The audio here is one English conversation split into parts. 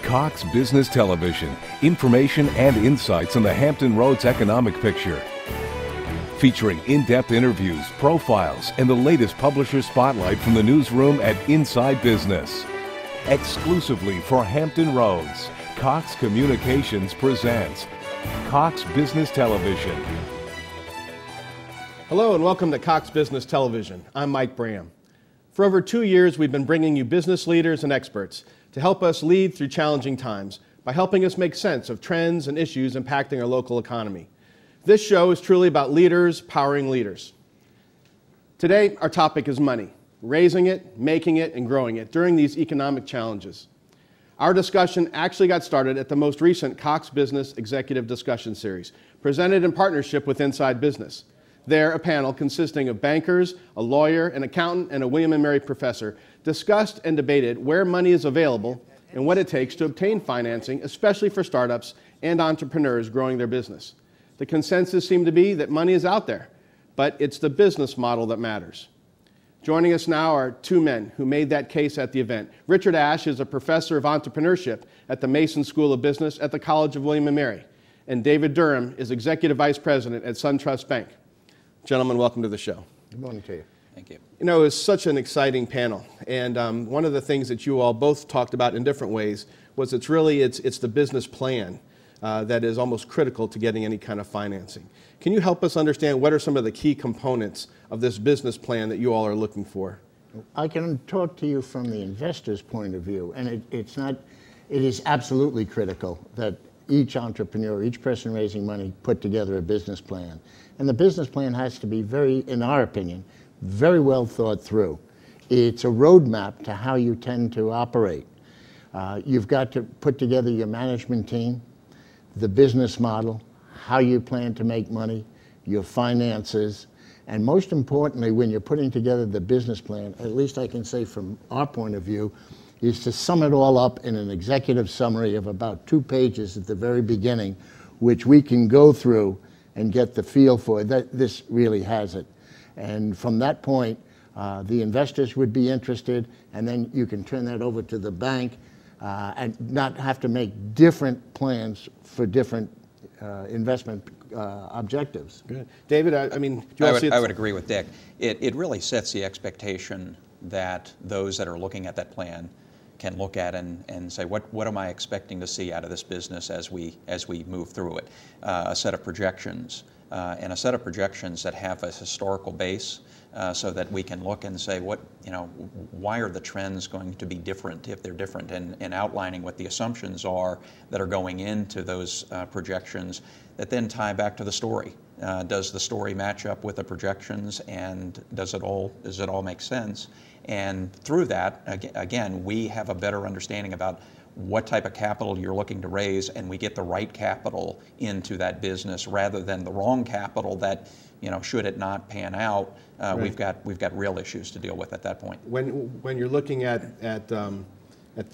Cox Business Television, information and insights on the Hampton Roads economic picture. Featuring in-depth interviews, profiles, and the latest publisher spotlight from the newsroom at Inside Business. Exclusively for Hampton Roads, Cox Communications presents Cox Business Television. Hello and welcome to Cox Business Television. I'm Mike Bram. For over 2 years, we've been bringing you business leaders and experts to help us lead through challenging times by helping us make sense of trends and issues impacting our local economy. This show is truly about leaders powering leaders. Today, our topic is money, raising it, making it, and growing it during these economic challenges. Our discussion actually got started at the most recent Cox Business Executive Discussion Series, presented in partnership with Inside Business. There, a panel consisting of bankers, a lawyer, an accountant, and a William & Mary professor discussed and debated where money is available and what it takes to obtain financing, especially for startups and entrepreneurs growing their business. The consensus seemed to be that money is out there, but it's the business model that matters. Joining us now are two men who made that case at the event. Richard Ashe is a professor of entrepreneurship at the Mason School of Business at the College of William & Mary, and David Durham is executive vice president at SunTrust Bank. Gentlemen, welcome to the show. Good morning to you. Thank you. You know, it was such an exciting panel, and one of the things that you all both talked about in different ways was it's the business plan that is almost critical to getting any kind of financing. Can you help us understand what are some of the key components of this business plan that you all are looking for? I can talk to you from the investor's point of view, and it is absolutely critical that each entrepreneur, each person raising money, put together a business plan. And the business plan has to be in our opinion, very well thought through. It's a roadmap to how you tend to operate. You've got to put together your management team, the business model, how you plan to make money, your finances, and most importantly, when you're putting together the business plan, at least I can say from our point of view, is to sum it all up in an executive summary of about 2 pages at the very beginning, which we can go through and get the feel for that this really has it. And from that point, the investors would be interested, and then you can turn that over to the bank and not have to make different plans for different investment objectives. Good. David, I mean, I would agree with Dick. It really sets the expectation that those that are looking at that plan can look at and say, what am I expecting to see out of this business as we move through it? A set of projections, and a set of projections that have a historical base, so that we can look and say, why are the trends going to be different if they're different, and outlining what the assumptions are that are going into those projections that then tie back to the story. Does the story match up with the projections, and does it all make sense? And through that, again, we have a better understanding about what type of capital you're looking to raise, and we get the right capital into that business rather than the wrong capital that, should it not pan out, right. we've got real issues to deal with at that point. When you're looking at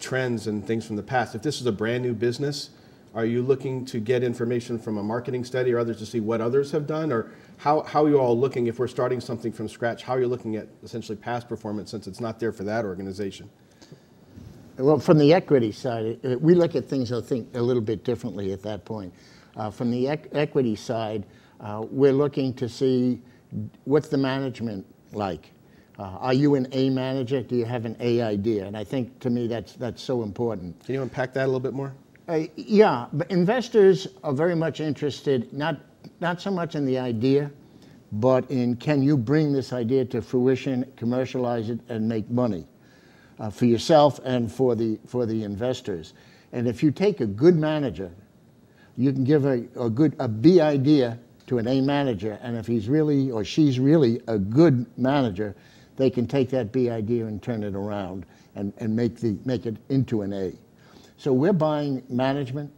trends and things from the past, if this is a brand new business, are you looking to get information from a marketing study or others to see what others have done? Or how are you all looking, if we're starting something from scratch, how are you looking at essentially past performance since it's not there for that organization? Well, from the equity side, we look at things, I think, a little bit differently at that point. From the equity side, we're looking to see what's the management like. Are you an A manager? Do you have an A idea? And I think, to me, that's so important. Can you unpack that a little bit more? Yeah, but investors are very much interested, not so much in the idea, but in can you bring this idea to fruition, commercialize it, and make money for yourself and for the investors. And if you take a good manager, you can give a B idea to an A manager, and if he's really or she's really a good manager, they can take that B idea and turn it around and make it into an A. So we're buying management,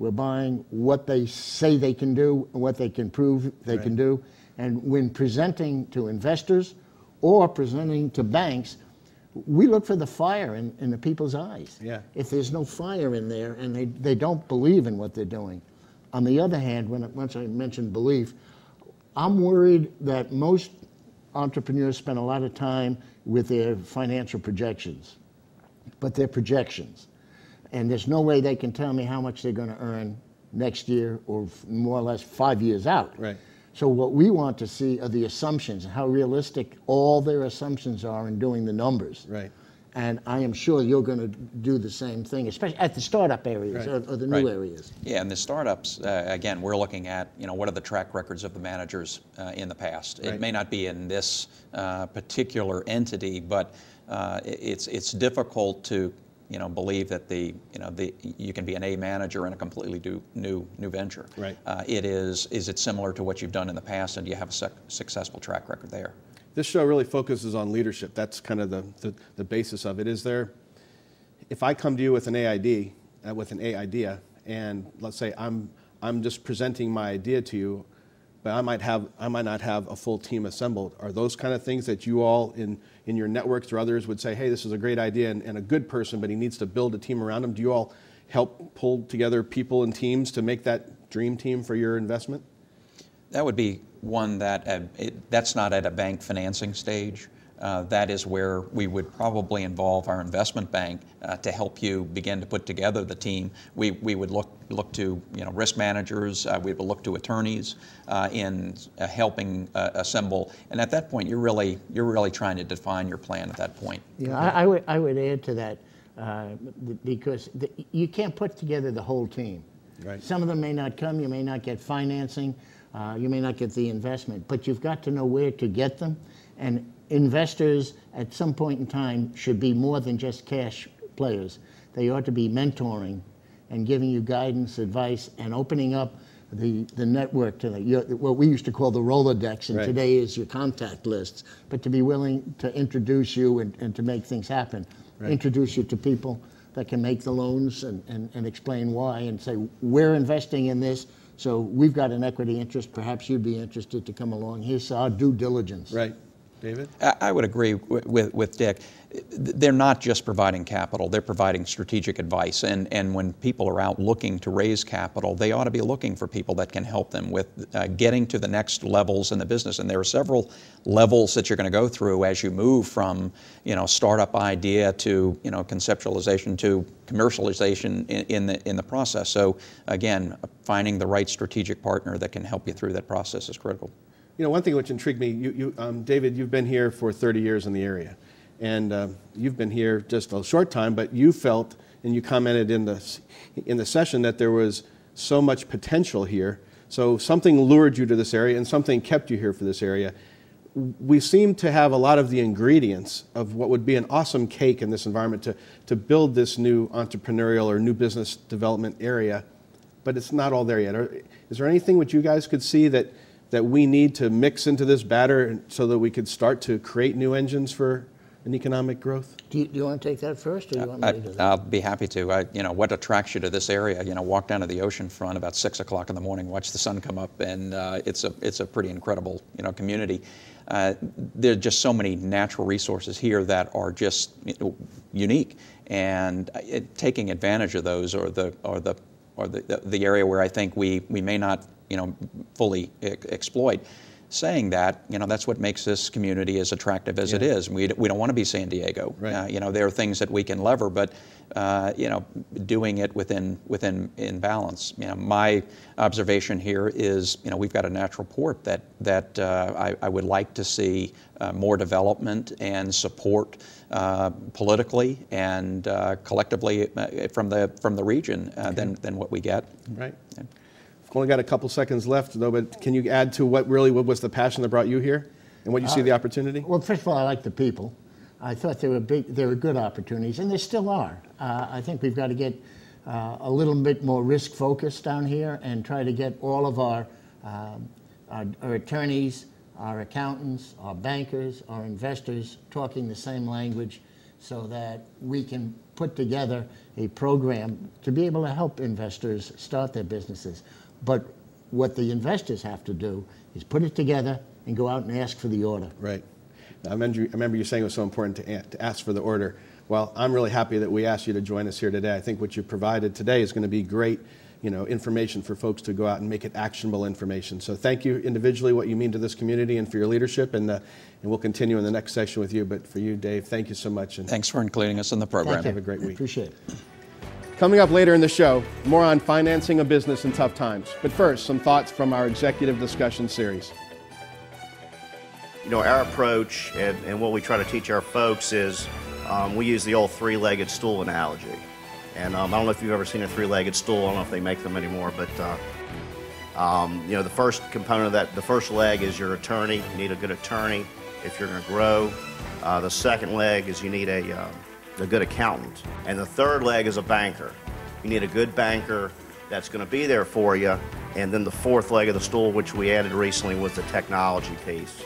we're buying what they say they can do, what they can prove they can do, and when presenting to investors or presenting to banks, we look for the fire in the people's eyes. Yeah. If there's no fire in there and they don't believe in what they're doing. On the other hand, once I mentioned belief, I'm worried that most entrepreneurs spend a lot of time with their financial projections, but they're projections. and there's no way they can tell me how much they're going to earn next year or more or less 5 years out. Right. So what we want to see are the assumptions, how realistic all their assumptions are in doing the numbers. Right. And I am sure you're going to do the same thing, especially at the startup areas or the new areas. Yeah, and the startups, again, we're looking at, what are the track records of the managers in the past. It may not be in this particular entity, but it's difficult to believe that you can be an A manager in a completely new venture. Right. Is it similar to what you've done in the past, and do you have a successful track record there? This show really focuses on leadership. That's kind of the basis of it. If I come to you with an A idea, and let's say I'm just presenting my idea to you, but I might not have a full team assembled. Are those kind of things that you all in your networks or others would say, hey, this is a great idea and a good person, but he needs to build a team around him? Do you all help pull together people and teams to make that dream team for your investment? That would be one that's not at a bank financing stage. That is where we would probably involve our investment bank to help you begin to put together the team. We would look to risk managers. We would look to attorneys in helping assemble. And at that point, you're really trying to define your plan at that point. Yeah, I would add to that because you can't put together the whole team. Right. Some of them may not come. You may not get financing. You may not get the investment, but you've got to know where to get them. And investors at some point in time should be more than just cash players. They ought to be mentoring and giving you guidance, advice, and opening up the network to what we used to call the Rolodex, and today is your contact lists, but to be willing to introduce you and to make things happen. Right. Introduce you to people that can make the loans and explain why and say, we're investing in this, so we've got an equity interest. Perhaps you'd be interested to come along. Here's our due diligence. Right. David? I would agree with Dick. They're not just providing capital, they're providing strategic advice. And when people are out looking to raise capital, they ought to be looking for people that can help them with getting to the next levels in the business. And there are several levels that you're going to go through as you move from, startup idea to, conceptualization to commercialization in the process. So again, finding the right strategic partner that can help you through that process is critical. One thing which intrigued me, David, you've been here for 30 years in the area. And you've been here just a short time, but you felt, and you commented in the session, that there was so much potential here. So something lured you to this area and something kept you here for this area. We seem to have a lot of the ingredients of what would be an awesome cake in this environment to build this new entrepreneurial or new business development area, but it's not all there yet. Is there anything which you guys could see that we need to mix into this batter so that we could start to create new engines for an economic growth? Do you want to take that first, or do you want me to do that? I'll be happy to. What attracts you to this area? Walk down to the ocean front about 6 o'clock in the morning, watch the sun come up, and it's a pretty incredible community. There are just so many natural resources here that are just unique, and taking advantage of those are the area where I think we may not fully exploit. Saying that, that's what makes this community as attractive as it is. We don't want to be San Diego. Right. There are things that we can lever, but doing it in balance. My observation here is, we've got a natural port that I would like to see more development and support politically and collectively from the region than what we get. Right. Yeah. Only got a couple seconds left, though, but can you add to what was the passion that brought you here and what you see the opportunity? Well, first of all, I like the people. I thought they were good opportunities, and they still are. I think we've got to get a little bit more risk focused down here and try to get all of our attorneys, our accountants, our bankers, our investors talking the same language so that we can put together a program to be able to help investors start their businesses. But what the investors have to do is put it together and go out and ask for the order. Right. Now, I remember you saying it was so important to ask for the order. Well, I'm really happy that we asked you to join us here today. I think what you provided today is going to be great, information for folks to go out and make it actionable information. So thank you individually, what you mean to this community and for your leadership, and we'll continue in the next session with you. But for you, Dave, thank you so much. And thanks for including us in the program. Thank you. Have a great week. Appreciate it. Coming up later in the show, more on financing a business in tough times. But first, some thoughts from our executive discussion series. You know, our approach and what we try to teach our folks is we use the old three-legged stool analogy. And I don't know if you've ever seen a three-legged stool. I don't know if they make them anymore, but you know, the first component of that, the first leg is your attorney. You need a good attorney if you're going to grow. The second leg is you need a good accountant. And the third leg is a banker. You need a good banker that's going to be there for you. And then the fourth leg of the stool, which we added recently, was the technology piece.